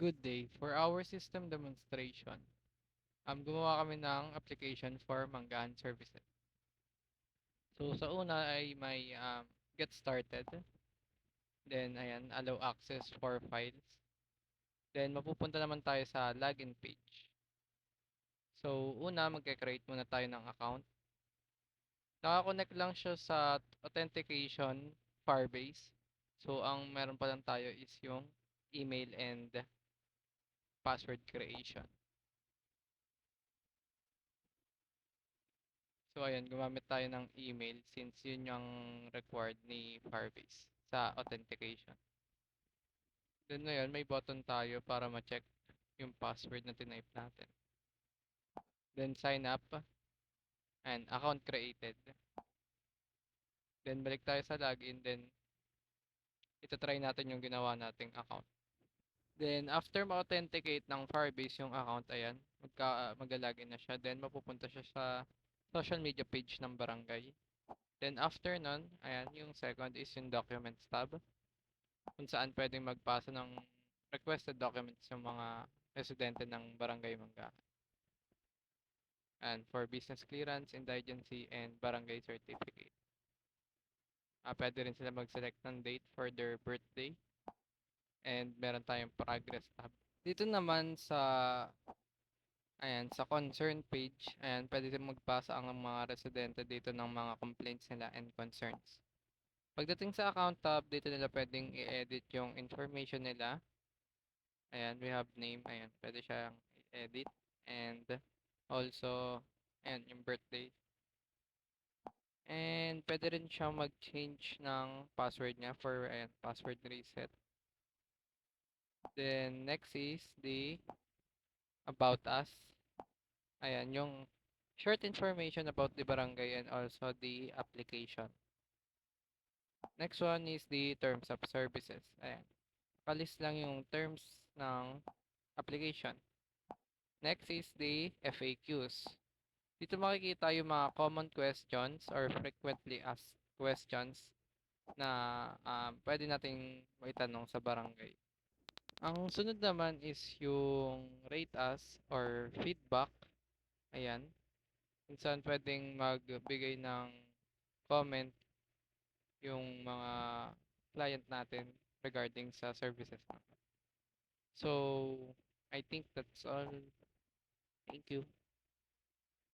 Good day. For our system demonstration, gumawa kami ng application for Manggahan Services. So, sa una ay may get started. Then, ayan, allow access for files. Then, mapupunta naman tayo sa login page. So, una, magke-create muna tayo ng account. Nakakonect lang siya sa authentication Firebase. So, ang meron pa lang tayo is yung email and password creation. So ayan, gumamit tayo ng email since yun yung required ni Firebase sa authentication. Then ngayon, may button tayo para ma-check yung password na tinype natin. Then sign up and account created. Then balik tayo sa login, then ito-try natin yung ginawa nating account. Then after ma-authenticate ng Firebase yung account, ayan, mag-login na siya. Then mapupunta siya sa social media page ng barangay. Then after nun, ayan, yung second is yung documents tab, kung saan pwedeng magpasa ng requested documents yung mga residente ng Barangay Manggahan. And for business clearance, indigency, and barangay certificate. Pwede rin sila mag-select ng date for their birthday. And meron tayong progress tab. Dito naman sa sa concern page, pwede din magpasa ang mga residente dito ng mga complaints nila and concerns. Pagdating sa account tab, dito nila pwedeng i-edit yung information nila. Ayan, we have name. Ayan, pwede siyang i-edit. And also, ayan, yung birthday. And pwede rin siyang mag-change ng password niya for, ayan, password reset. Then, next is the about us. Ayan, yung short information about the barangay and also the application. Next one is the terms of services. Ayan, kalis lang yung terms ng application. Next is the FAQs. Dito makikita yung mga common questions or frequently asked questions na pwede nating maitanong sa barangay. Ang sunod naman is yung rate us or feedback. Ayan. Kung saan pwedeng magbigay ng comment yung mga client natin regarding sa services natin. So, I think that's all. Thank you.